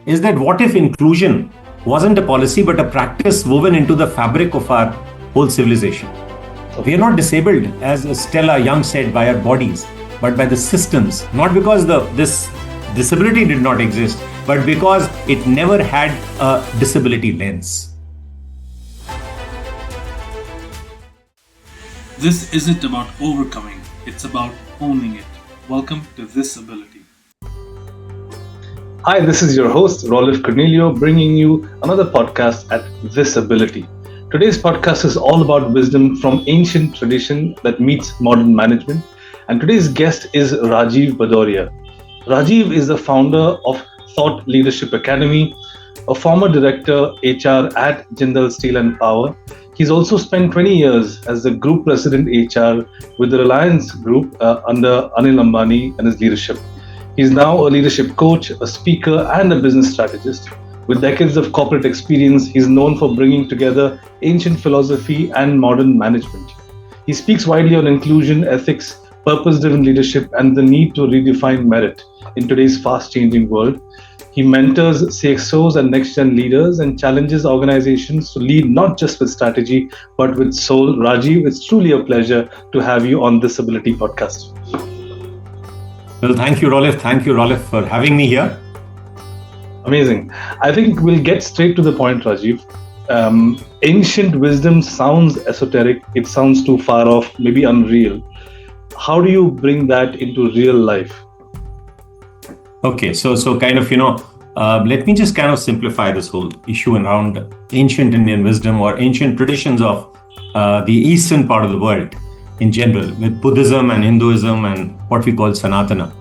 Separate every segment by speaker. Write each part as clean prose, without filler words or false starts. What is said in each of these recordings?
Speaker 1: is that what if inclusion wasn't a policy but a practice woven into the fabric of our whole civilization? We are not disabled, as Stella Young said, by our bodies, but by the systems. Not because this disability did not exist, but because it never had a disability lens.
Speaker 2: This isn't about overcoming, it's about owning it. Welcome to ThisAbility.
Speaker 3: Hi, this is your host, Rolif Cornelio, bringing you another podcast at ThisAbility. Today's podcast is all about wisdom from ancient tradition that meets modern management. And today's guest is Rajeev Bhadauria. Rajeev is the founder of Thought Leadership Academy, a former director HR at Jindal Steel Power. He's also spent 20 years as the Group President HR with the Reliance Group under Anil Ambani and his leadership. He's now a leadership coach, a speaker, and a business strategist. With decades of corporate experience, he's known for bringing together ancient philosophy and modern management. He speaks widely on inclusion, ethics, purpose-driven leadership, and the need to redefine merit in today's fast-changing world. He mentors CXOs and next-gen leaders and challenges organizations to lead not just with strategy, but with soul. Rajeev, it's truly a pleasure to have you on ThisAbility Podcast.
Speaker 1: Well, thank you, Rolif, for having me here.
Speaker 3: Amazing. I think we'll get straight to the point, Rajeev. Ancient wisdom sounds esoteric. It sounds too far off, maybe unreal. How do you bring that into real life?
Speaker 1: Okay, so let me just kind of simplify this whole issue around ancient Indian wisdom or ancient traditions of the eastern part of the world in general, with Buddhism and Hinduism and what we call Sanatana.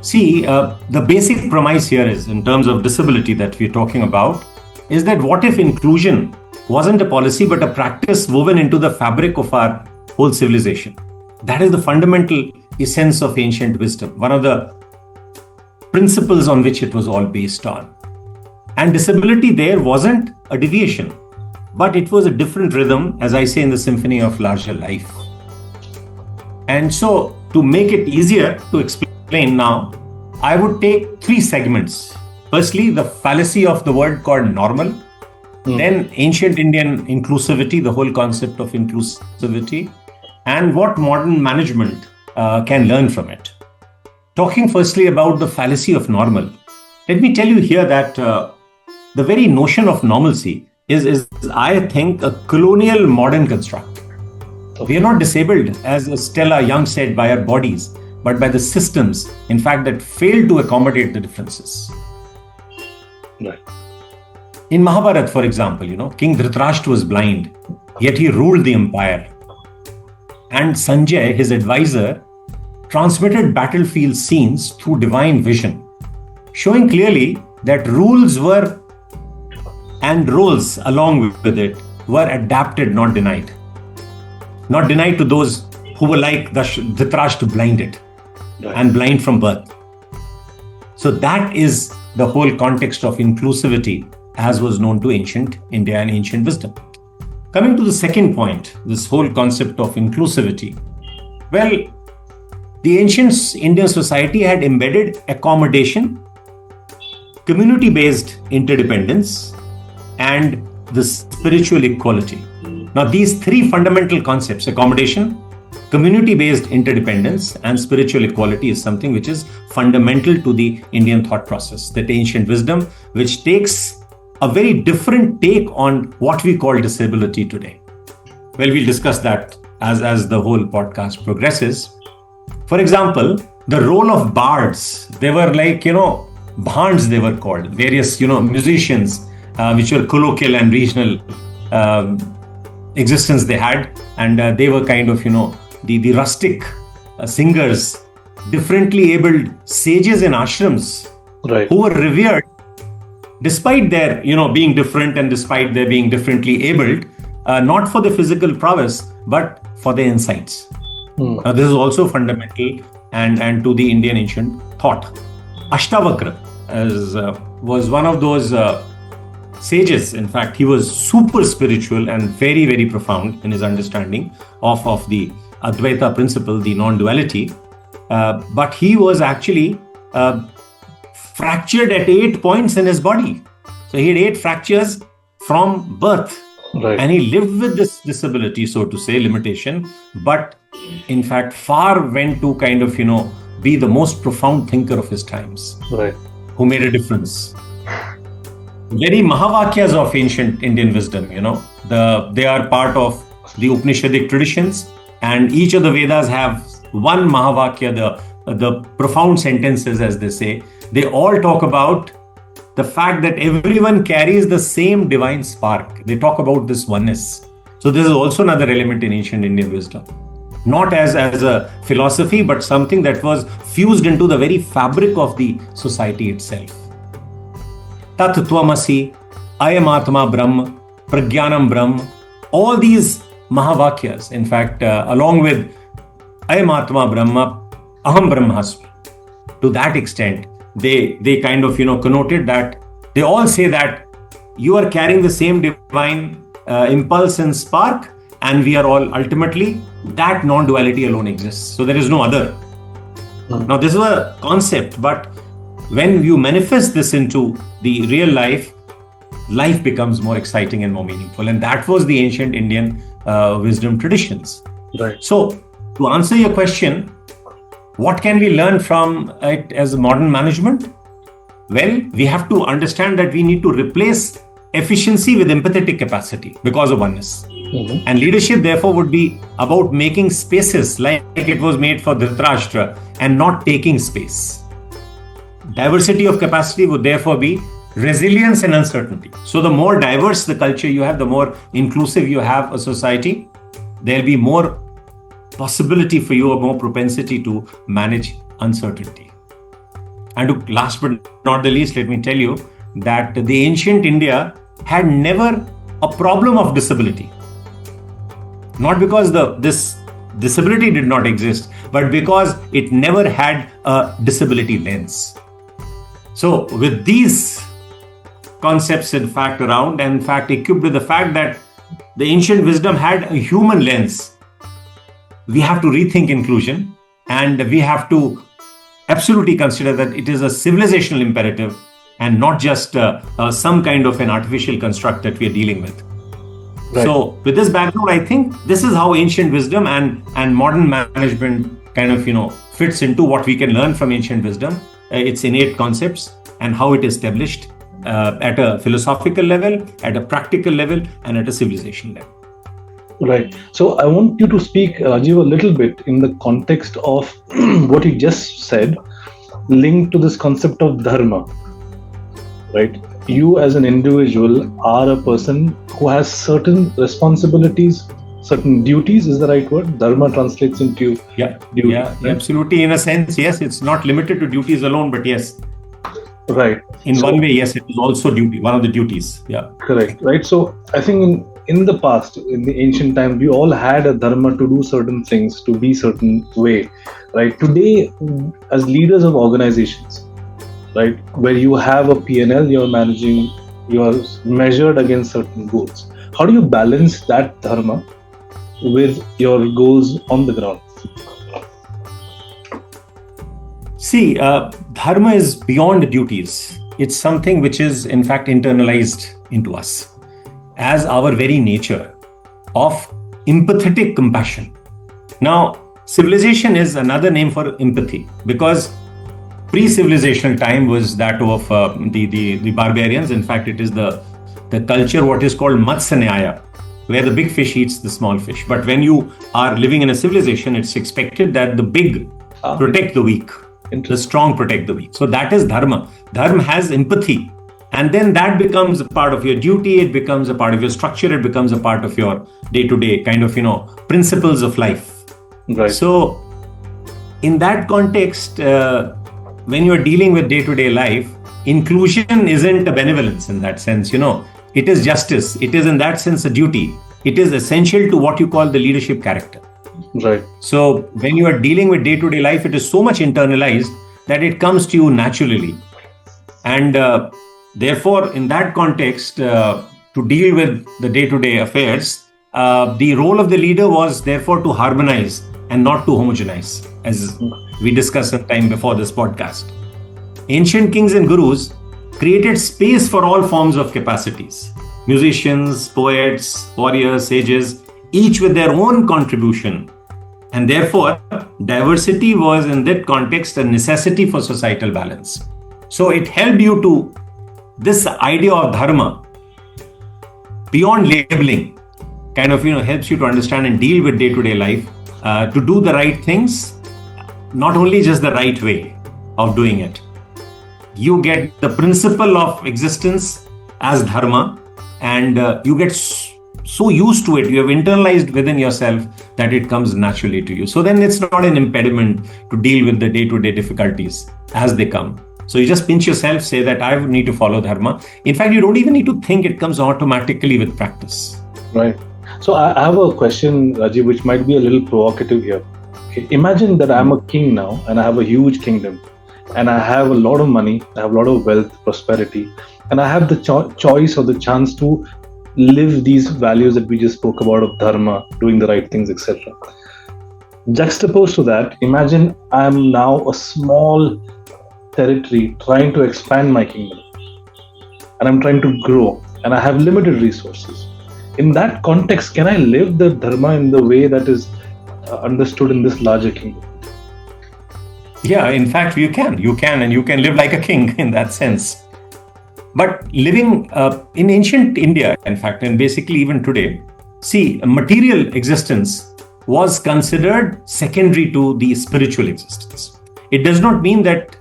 Speaker 1: See, the basic premise here is, in terms of disability that we're talking about, is that what if inclusion wasn't a policy but a practice woven into the fabric of our whole civilization? That is the fundamental essence of ancient wisdom, one of the principles on which it was all based on. And disability there wasn't a deviation, but it was a different rhythm, as I say in the symphony of larger life. And so, to make it easier to explain now, I would take three segments. Firstly, the fallacy of the word called normal. Then ancient Indian inclusivity, the whole concept of inclusivity, and what modern management can learn from it. Talking firstly about the fallacy of normal, let me tell you here that the very notion of normalcy is, I think, a colonial modern construct. We are not disabled, as Stella Young said, by our bodies, but by the systems, in fact, that fail to accommodate the differences.
Speaker 3: Right.
Speaker 1: In Mahabharata, for example, King Dhritarashtra was blind, yet he ruled the empire. And Sanjay, his advisor, transmitted battlefield scenes through divine vision, showing clearly that rules were, and roles along with it, were adapted, not denied. Not denied to those who were like Dhritarashtra, blinded and blind from birth. So that is the whole context of inclusivity as was known to ancient India and ancient wisdom. Coming to the second point, this whole concept of inclusivity. Well, the ancient Indian society had embedded accommodation, community-based interdependence, and the spiritual equality. Now, these three fundamental concepts, accommodation, community-based interdependence, and spiritual equality, is something which is fundamental to the Indian thought process, that ancient wisdom, which takes a very different take on what we call disability today. Well, we'll discuss that as the whole podcast progresses. For example, the role of bards, they were like, bhands they were called, various, musicians, which were colloquial and regional existence they had. And they were kind of, the rustic singers, differently abled sages in ashrams,
Speaker 3: right,
Speaker 1: who were revered despite their, being different and despite their being differently abled, not for the physical prowess, but for their insights. Now, this is also fundamental and to the Indian ancient thought. Ashtavakra was one of those sages. In fact, he was super spiritual and very, very profound in his understanding of the Advaita principle, the non-duality. But he was actually fractured at 8 points in his body. So he had 8 fractures from birth.
Speaker 3: Right.
Speaker 1: And he lived with this disability, so to say, limitation, but in fact, far went to kind of, be the most profound thinker of his times,
Speaker 3: Right.
Speaker 1: who made a difference. Very Mahavakyas of ancient Indian wisdom, they are part of the Upanishadic traditions, and each of the Vedas have one Mahavakya, the profound sentences, as they say. They all talk about the fact that everyone carries the same divine spark. They talk about this oneness. So this is also another element in ancient Indian wisdom. Not as a philosophy, but something that was fused into the very fabric of the society itself. Tat Tvamasi, Ayam Atma Brahma, Pragyanam Brahma, all these Mahavakyas, in fact, along with Ayam Atma Brahma, Aham Brahmasmi, to that extent, they kind of, connoted that they all say that you are carrying the same divine impulse and spark, and we are all ultimately, that non-duality alone exists. So there is no other. Now, this is a concept, but when you manifest this into the real life, life becomes more exciting and more meaningful. And that was the ancient Indian wisdom traditions.
Speaker 3: Right.
Speaker 1: So to answer your question, what can we learn from it as modern management? Well, we have to understand that we need to replace efficiency with empathetic capacity because of oneness.
Speaker 3: Mm-hmm.
Speaker 1: And leadership, therefore, would be about making spaces like it was made for Dhritarashtra and not taking space. Diversity of capacity would therefore be resilience and uncertainty. So the more diverse the culture you have, the more inclusive you have a society, there'll be more possibility for you, or more propensity to manage uncertainty. And last but not the least, let me tell you that the ancient India had never a problem of disability. Not because this disability did not exist, but because it never had a disability lens. So with these concepts, in fact, around, and in fact, equipped with the fact that the ancient wisdom had a human lens, we have to rethink inclusion, and we have to absolutely consider that it is a civilizational imperative and not just some kind of an artificial construct that we are dealing with. Right. So with this background, I think this is how ancient wisdom and modern management kind of, fits into what we can learn from ancient wisdom, its innate concepts, and how it is established at a philosophical level, at a practical level, and at a civilization level.
Speaker 3: Right. So I want you to speak, Rajeev, a little bit in the context of what you just said, linked to this concept of dharma. Right. You as an individual are a person who has certain responsibilities, certain duties, is the right word? Dharma translates into duty.
Speaker 1: Yeah, right? Absolutely. In a sense, yes, it's not limited to duties alone, but yes.
Speaker 3: Right.
Speaker 1: In one way, yes, it is also duty, one of the duties. Yeah.
Speaker 3: Correct. Right. So I think in the past, in the ancient time, we all had a dharma to do certain things, to be certain way. Right. Today, as leaders of organizations, right, where you have a P&L, you're managing, you're measured against certain goals. How do you balance that dharma with your goals on the ground?
Speaker 1: See, dharma is beyond duties. It's something which is, in fact, internalized into us as our very nature of empathetic compassion. Now, civilization is another name for empathy, because pre-civilizational time was that of the barbarians. In fact, it is the culture what is called Matsya Nyaya, where the big fish eats the small fish. But when you are living in a civilization, it's expected that the big protect the weak, the strong protect the weak. So that is dharma. Dharma has empathy. And then that becomes a part of your duty, it becomes a part of your structure, it becomes a part of your day-to-day kind of, principles of life.
Speaker 3: Right.
Speaker 1: So in that context, when you're dealing with day-to-day life, inclusion isn't a benevolence in that sense, it is justice. It is in that sense a duty. It is essential to what you call the leadership character.
Speaker 3: Right.
Speaker 1: So when you are dealing with day-to-day life, it is so much internalized that it comes to you naturally. And therefore, in that context, to deal with the day-to-day affairs, the role of the leader was therefore to harmonize and not to homogenize, as we discussed some time before this podcast. ancient kings and gurus created space for all forms of capacities. Musicians, poets, warriors, sages, each with their own contribution. And therefore, diversity was in that context a necessity for societal balance. So it helped you to this idea of dharma beyond labeling, kind of helps you to understand and deal with day-to-day life, to do the right things, not only just the right way of doing it. You get the principle of existence as dharma, and you get so used to it, you have internalized within yourself that it comes naturally to you. So then it's not an impediment to deal with the day-to-day difficulties as they come. So you just pinch yourself, say that I need to follow dharma. In fact, you don't even need to think, it comes automatically with practice.
Speaker 3: Right. So I have a question, Rajeev, which might be a little provocative here. Okay. Imagine that I'm a king now and I have a huge kingdom and I have a lot of money, I have a lot of wealth, prosperity, and I have the choice or the chance to live these values that we just spoke about of dharma, doing the right things, etc. Juxtaposed to that, imagine I'm now a small territory trying to expand my kingdom and I'm trying to grow and I have limited resources. In that context, can I live the dharma in the way that is understood in this larger kingdom?
Speaker 1: Yeah, in fact, you can and you can live like a king in that sense. But living in ancient India, in fact, and basically even today, see, material existence was considered secondary to the spiritual existence. It does not mean that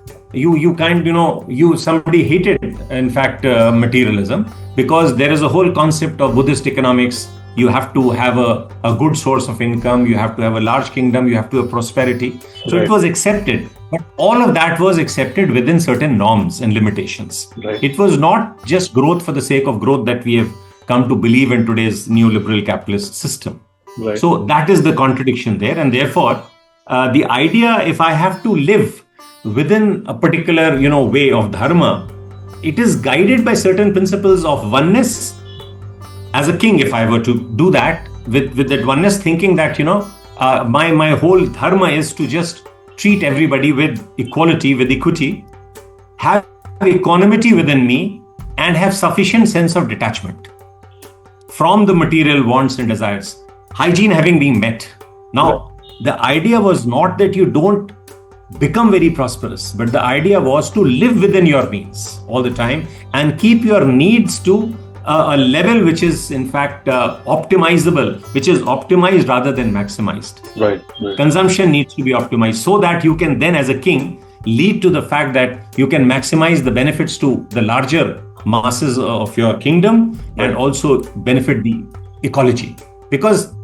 Speaker 1: somebody hated, in fact, materialism, because there is a whole concept of Buddhist economics. You have to have a good source of income, you have to have a large kingdom, you have to have prosperity. So It was accepted. But all of that was accepted within certain norms and limitations.
Speaker 3: Right.
Speaker 1: It was not just growth for the sake of growth that we have come to believe in today's neoliberal capitalist system.
Speaker 3: Right.
Speaker 1: So that is the contradiction there. And therefore, the idea, if I have to live within a particular, way of dharma, it is guided by certain principles of oneness. As a king, if I were to do that, with that oneness, thinking that, my whole dharma is to just treat everybody with equality, with equity, have equanimity within me, and have sufficient sense of detachment from the material wants and desires. Hygiene having been met. Now, the idea was not that you don't become very prosperous, but the idea was to live within your means all the time and keep your needs to a level which is in fact optimizable, which is optimized rather than maximized.
Speaker 3: Right.
Speaker 1: Consumption needs to be optimized so that you can then, as a king, lead to the fact that you can maximize the benefits to the larger masses of your kingdom and also benefit the ecology. Because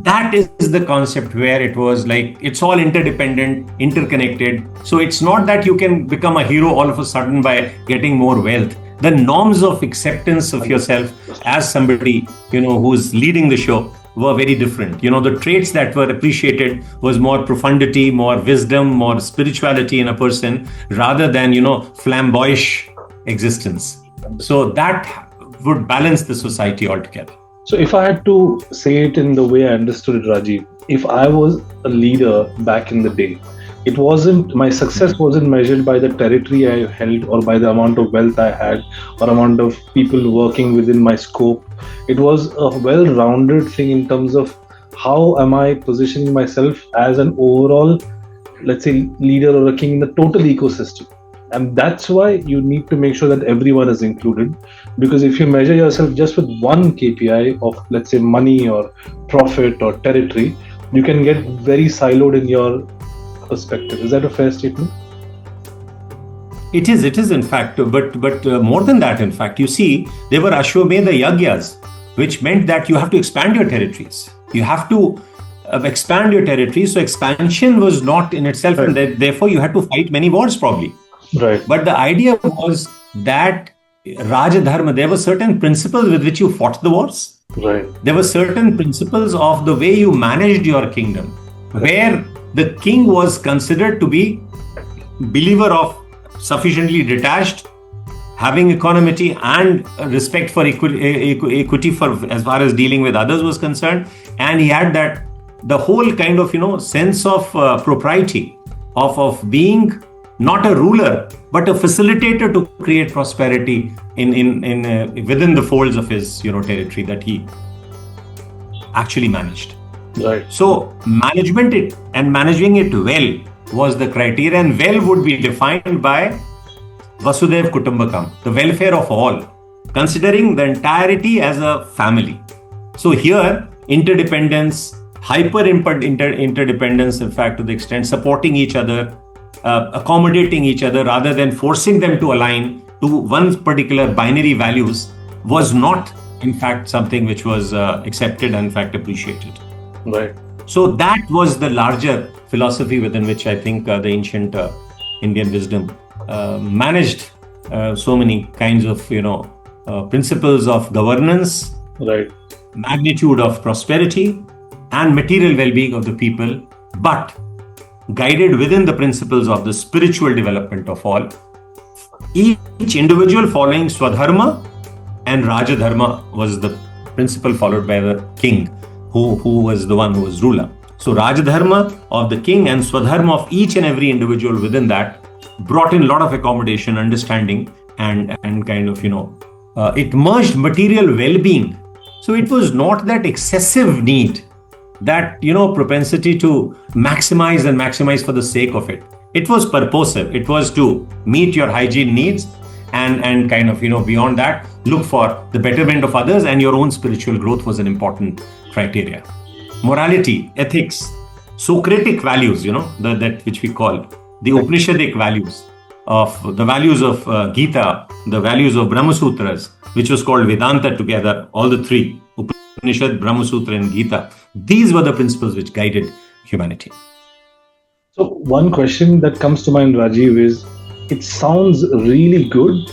Speaker 1: that is the concept where it was like, it's all interdependent, interconnected. So it's not that you can become a hero all of a sudden by getting more wealth. The norms of acceptance of yourself as somebody, who's leading the show were very different. The traits that were appreciated was more profundity, more wisdom, more spirituality in a person rather than, flamboyant existence. So that would balance the society altogether.
Speaker 3: So if I had to say it in the way I understood it, Rajeev, if I was a leader back in the day, my success wasn't measured by the territory I held or by the amount of wealth I had or amount of people working within my scope. It was a well-rounded thing in terms of how am I positioning myself as an overall, let's say, leader or a king in the total ecosystem. And that's why you need to make sure that everyone is included. Because if you measure yourself just with one KPI of, let's say, money or profit or territory, you can get very siloed in your perspective. Is that a fair statement?
Speaker 1: It is in fact, but more than that, in fact, you see, there were Ashwamedha Yagyas, which meant that you have to expand your territories. You have to expand your territories. So expansion was not in itself, and therefore you had to fight many wars probably.
Speaker 3: Right.
Speaker 1: But the idea was that Rajadharma, there were certain principles with which you fought the wars.
Speaker 3: Right.
Speaker 1: There were certain principles of the way you managed your kingdom, where the king was considered to be believer of sufficiently detached, having equanimity and respect for equity for as far as dealing with others was concerned. And he had that the whole kind of sense of propriety of being not a ruler, but a facilitator to create prosperity within the folds of his territory that he actually managed.
Speaker 3: Right.
Speaker 1: So management it and managing it well was the criteria, and well would be defined by Vasudhaiv Kutumbakam, the welfare of all, considering the entirety as a family. So here, interdependence, interdependence, in fact, to the extent supporting each other, accommodating each other rather than forcing them to align to one particular binary values was not, in fact, something which was accepted and, in fact, appreciated.
Speaker 3: Right.
Speaker 1: So that was the larger philosophy within which I think the ancient Indian wisdom managed so many kinds of, principles of governance,
Speaker 3: right,
Speaker 1: magnitude of prosperity, and material well-being of the people, but guided within the principles of the spiritual development of all. Each individual following Swadharma and Rajadharma was the principle followed by the king, who was the one who was ruler. So Rajadharma of the king and Swadharma of each and every individual within that brought in a lot of accommodation, understanding, and kind of, it merged material well-being. So it was not that excessive need, that, propensity to maximize for the sake of it. It was purposive. It was to meet your hygiene needs and kind of, beyond that, look for the betterment of others, and your own spiritual growth was an important criteria. Morality, ethics, Socratic values, that which we call the Upanishadic values of the values of Gita, the values of Brahma Sutras, which was called Vedanta together, all the three, Upanishad, Brahma Sutra and Gita. These were the principles which guided humanity.
Speaker 3: So one question that comes to mind, Rajeev, is it sounds really good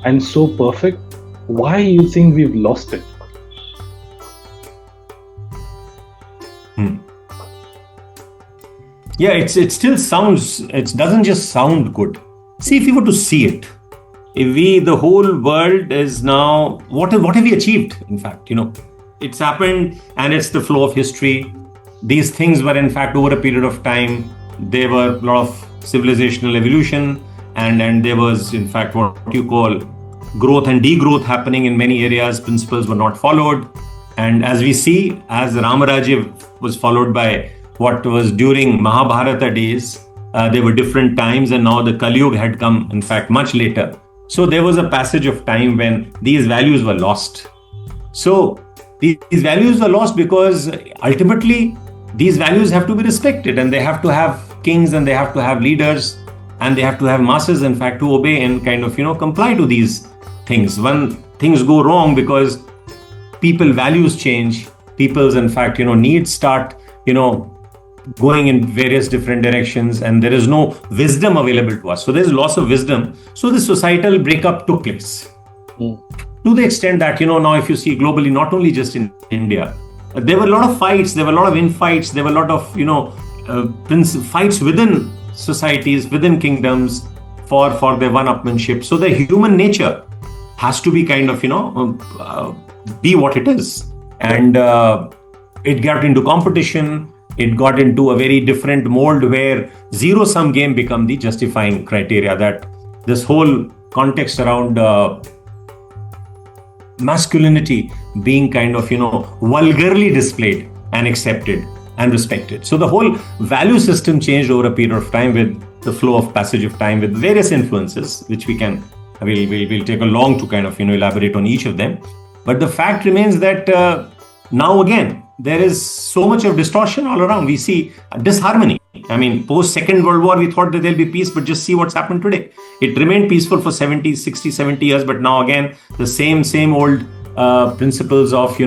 Speaker 3: and so perfect. Why do you think we've lost it?
Speaker 1: Yeah, it still sounds, it doesn't just sound good. See, if you were to see it, the whole world is now, what have we achieved? In fact, it's happened and it's the flow of history. These things were, in fact, over a period of time, there were a lot of civilizational evolution and there was, in fact, what you call growth and degrowth happening in many areas. Principles were not followed. And as we see, as Ramarajya was followed by what was during Mahabharata days, there were different times, and now the Kali Yuga had come, in fact, much later. So there was a passage of time when these values were lost. So these values were lost because ultimately these values have to be respected, and they have to have kings, and they have to have leaders, and they have to have masses, in fact, to obey and kind of, comply to these things. When things go wrong because people values change, people's, in fact, needs start, going in various different directions, and there is no wisdom available to us. So there's loss of wisdom. So the societal breakup took place. To the extent that, now if you see globally, not only just in India, there were a lot of fights, there were a lot of infights, there were a lot of, fights within societies, within kingdoms for their one-upmanship. So the human nature has to be kind of, be what it is. And it got into competition. It got into a very different mold where zero-sum game become the justifying criteria, that this whole context around masculinity being kind of, vulgarly displayed and accepted and respected. So the whole value system changed over a period of time with the flow of passage of time with various influences, which we'll take a long to kind of, elaborate on each of them. But the fact remains that now again, there is so much of distortion all around. We see disharmony. I mean, post Second World War, we thought that there'll be peace, but just see what's happened today. It remained peaceful for 70, 60, 70 years, but now again, the same old principles of,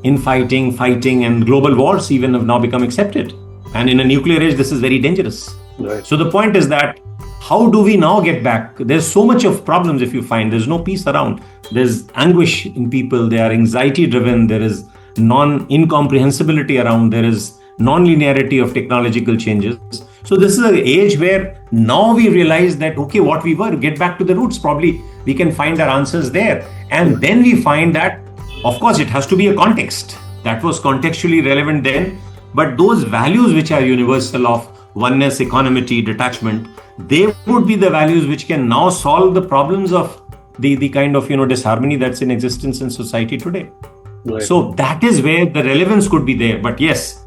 Speaker 1: infighting, fighting, and global wars even have now become accepted. And in a nuclear age, this is very dangerous.
Speaker 3: Right.
Speaker 1: So the point is that, how do we now get back? There's so much of problems if you find. There's no peace around. There's anguish in people. They are anxiety driven. There is incomprehensibility around, there is non-linearity of technological changes. So this is an age where now we realize that, okay, what we were, get back to the roots, probably we can find our answers there. And then we find that, of course, it has to be a context that was contextually relevant then, but those values which are universal of oneness, equanimity, detachment, they would be the values which can now solve the problems of the kind of disharmony that's in existence in society today.
Speaker 3: Right.
Speaker 1: So that is where the relevance could be there. But yes,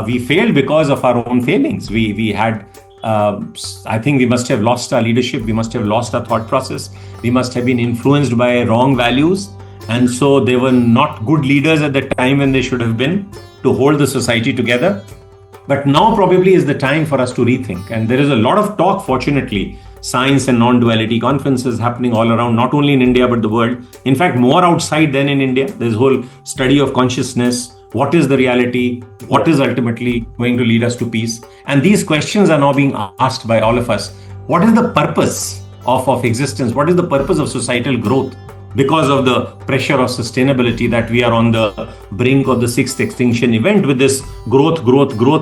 Speaker 1: we failed because of our own failings. We had, I think we must have lost our leadership. We must have lost our thought process. We must have been influenced by wrong values. And so they were not good leaders at the time when they should have been to hold the society together. But now probably is the time for us to rethink. And there is a lot of talk, fortunately, science and non-duality conferences happening all around, not only in India, but the world. In fact, more outside than in India. There's a whole study of consciousness. What is the reality? What is ultimately going to lead us to peace? And these questions are now being asked by all of us. What is the purpose of existence? What is the purpose of societal growth? Because of the pressure of sustainability that we are on the brink of the sixth extinction event with this growth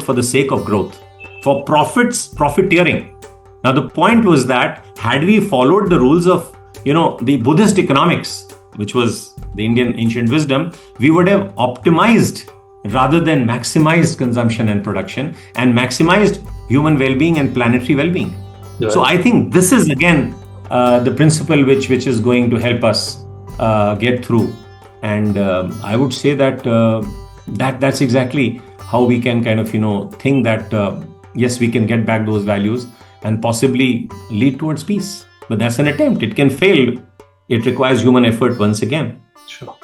Speaker 1: for the sake of growth. For profiteering. Now, the point was that had we followed the rules of, the Buddhist economics, which was the Indian ancient wisdom, we would have optimized rather than maximized consumption and production and maximized human well-being and planetary well-being. Right. So I think this is again the principle which is going to help us get through. And I would say that that's exactly how we can kind of, think that, yes, we can get back those values and possibly lead towards peace. But that's an attempt. It can fail. It requires human effort once again.
Speaker 3: Sure.